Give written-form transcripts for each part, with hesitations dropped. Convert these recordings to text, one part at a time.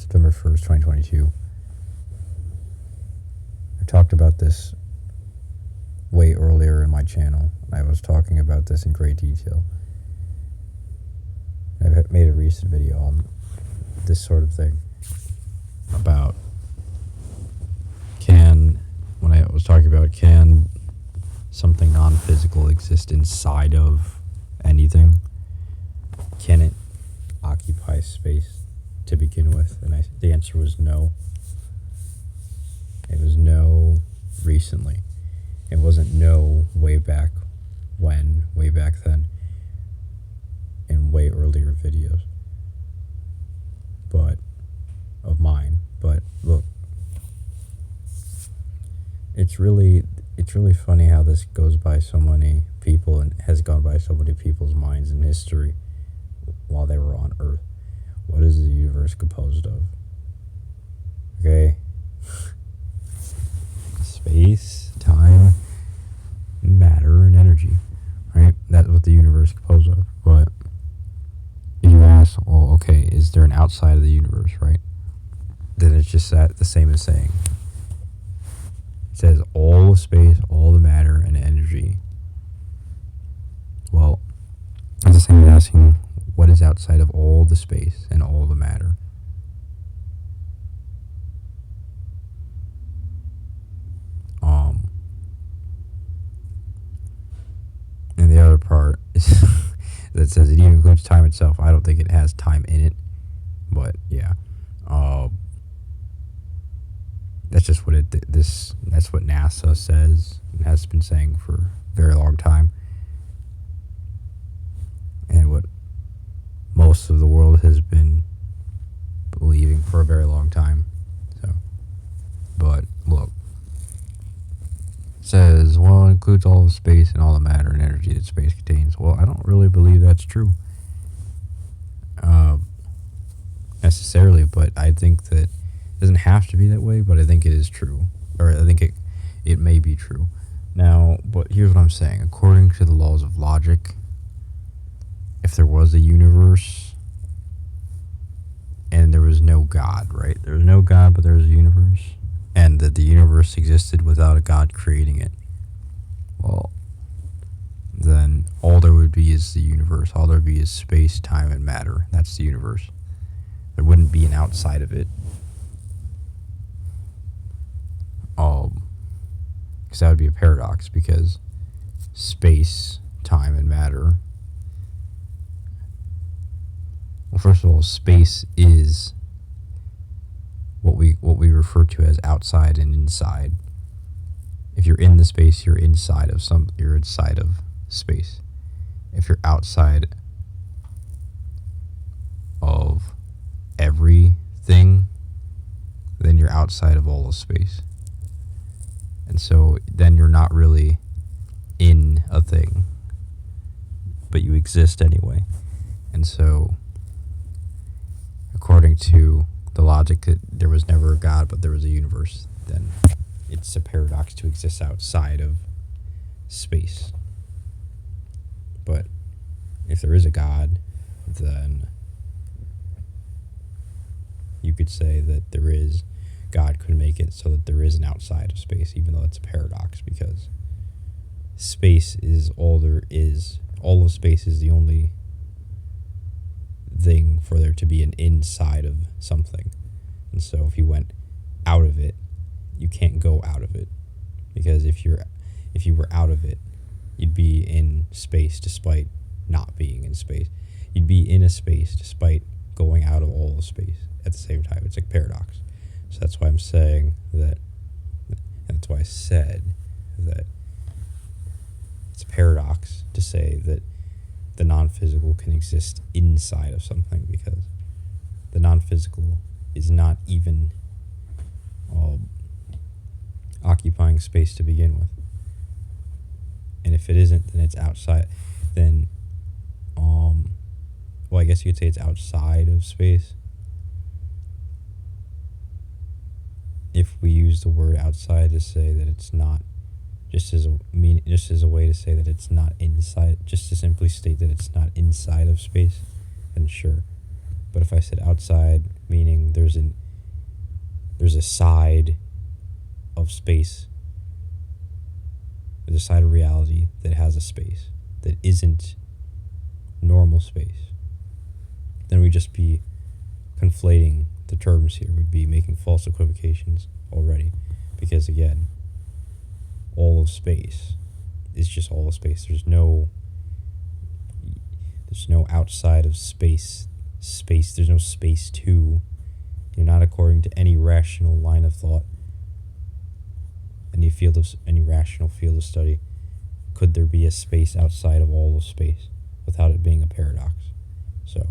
September 1st, 2022. I talked about this way earlier in my channel. I was talking about this in great detail. I've made a recent video on this sort of thing about when I was talking about can something non-physical exist inside of anything? Can it occupy space to begin with? And the answer was no. It was no recently. It wasn't no way back when, way back then, in way earlier videos of mine. But look, it's really funny how this goes by so many people and has gone by so many people's minds in history while they were on Earth. What is the universe composed of? Okay. Space, time, matter, and energy. Right? That's what the universe is composed of. But if you ask, well, okay, is there an outside of the universe, right? Then it's just the same as saying, it says all the space, all the matter, and energy. Well, it's the same as asking, what is outside of all the space and all the matter? And the other part is that says it even includes time itself. I don't think it has time in it, but yeah. That's just what that's what NASA says and has been saying for a very long time, and what most of the world has been believing for a very long time. So, but look, it says, well, it includes all the space and all the matter and energy that space contains. Well, I don't really believe that's true necessarily, but I think that it doesn't have to be that way, but I think it is true, or I think it may be true. Now, but here's what I'm saying. According to the laws of logic, if there was a universe and there was no God, right? There was no God, but there was a universe, and that the universe existed without a God creating it. Well, then all there would be is the universe. All there would be is space, time, and matter. That's the universe. There wouldn't be an outside of it. Because that would be a paradox, because space, time, and matter. Well, first of all, space is what we refer to as outside and inside. If you're in the space, you're inside of space. If you're outside of everything, then you're outside of all of space. And so then you're not really in a thing, but you exist anyway. And so, according to the logic that there was never a God, but there was a universe, then it's a paradox to exist outside of space. But if there is a God, then you could say that God could make it so that there is an outside of space, even though it's a paradox, because space is all there is. All of space is the only thing for there to be an inside of something. And so if you went out of it, you can't go out of it, because if you were out of it, you'd be in space despite not being in space. You'd be in a space despite going out of all of space at the same time. It's like a paradox. So that's why I'm saying that, and that's why I said that it's a paradox to say that the non-physical can exist inside of something, because the non-physical is not even occupying space to begin with. And if it isn't, then it's outside. Then, well, I guess you could say it's outside of space. If we use the word outside to say that it's not, just as a way to say that it's not inside, just to simply state that it's not inside of space, then sure. But if I said outside meaning there's a side of space, there's a side of reality that has a space that isn't normal space, then we'd just be conflating the terms here. We'd be making false equivocations already, because again, all of space is just all of space. There's no outside of space. There's no space two. You're not, according to any rational line of thought, any rational field of study, could there be a space outside of all of space without it being a paradox? So,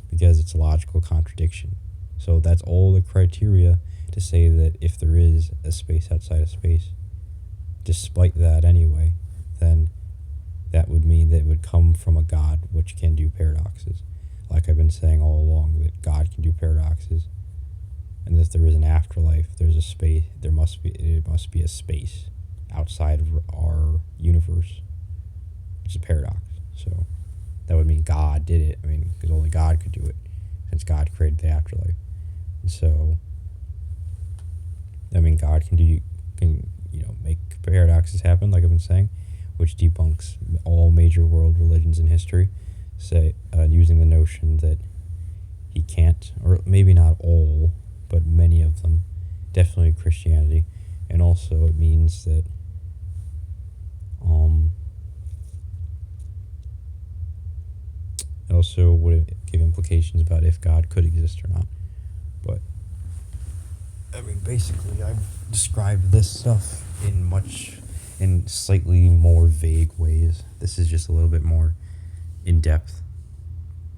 because it's a logical contradiction. So that's all the criteria to say that if there is a space outside of space, despite that anyway, then that would mean that it would come from a God which can do paradoxes. Like I've been saying all along, that God can do paradoxes, and if there is an afterlife, there's a space. It must be a space outside of our universe, which is a paradox. So that would mean God did it. I mean, because only God could do it, since God created the afterlife. And so, I mean, God can make paradoxes happen, like I've been saying, which debunks all major world religions in history, using the notion that he can't, or maybe not all, but many of them, definitely Christianity. And also it means that it also would give implications about if God could exist or not. But I mean, basically, I've described this stuff in slightly more vague ways. This is just a little bit more in depth,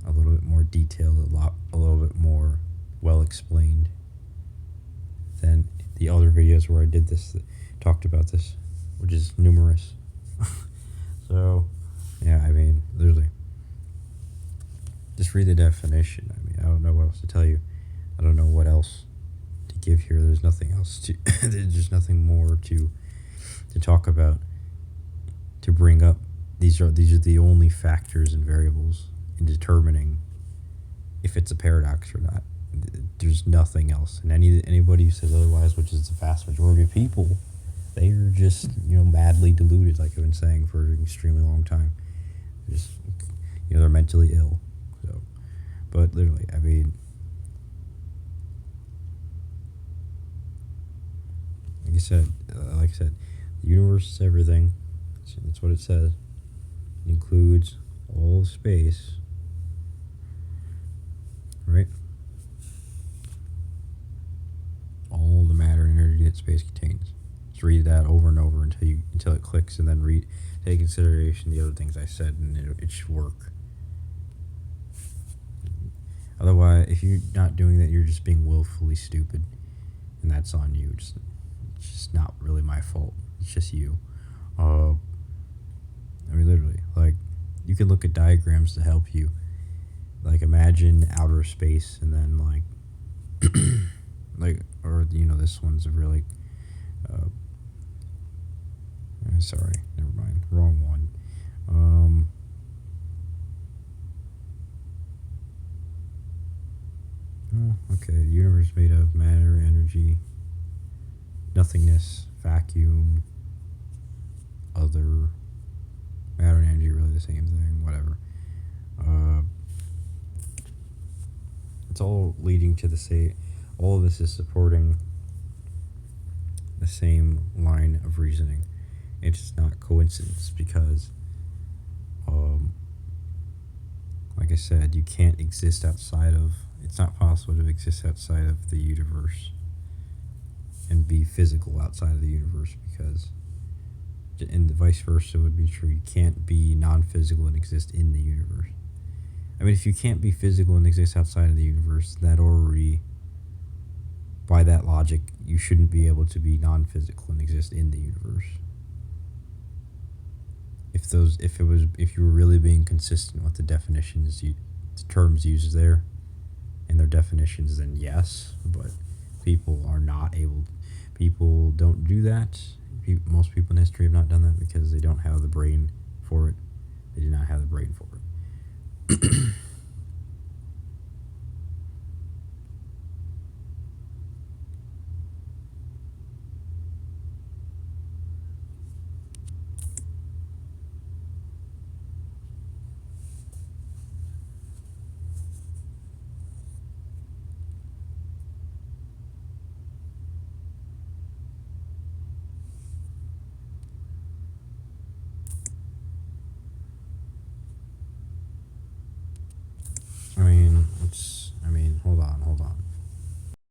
a little bit more detailed, a little bit more well explained than the other videos where I did this, that talked about this, which is numerous. So, yeah, I mean, literally, just read the definition. I mean, I don't know what else to tell you. I don't know what else to give here. There's nothing else to. There's just nothing more to talk about, to bring up. These are the only factors and variables in determining if it's a paradox or not. There's nothing else. And anybody who says otherwise, which is the vast majority of people, they are just madly deluded, like I've been saying for an extremely long time. Just they're mentally ill. So, but literally, I mean, like I said, the universe is everything. That's what it says. It includes all of space, right? All the matter and energy that space contains. Just read that over and over until it clicks, and then take into consideration the other things I said, and it should work. Otherwise, if you're not doing that, you're just being willfully stupid, and that's on you. It's just not really my fault. It's just you. I mean, literally, like, you can look at diagrams to help you. Like, imagine outer space, and then this one's a really. Sorry, never mind. Wrong one. Okay, the universe is made of matter, energy, nothingness, vacuum, other. Matter and energy are really the same thing, whatever. It's all leading to the same. All of this is supporting the same line of reasoning. It's not coincidence, because, like I said, you can't exist outside of. It's not possible to exist outside of the universe and be physical outside of the universe, because, and the vice versa would be true. You can't be non-physical and exist in the universe. I mean, if you can't be physical and exist outside of the universe, that already, by that logic, you shouldn't be able to be non-physical and exist in the universe. If you were really being consistent with the definitions, the terms used there, and their definitions, then yes. But people are not able. People don't do that. Most people in history have not done that because they don't have the brain for it. They do not have the brain for it. Hold on.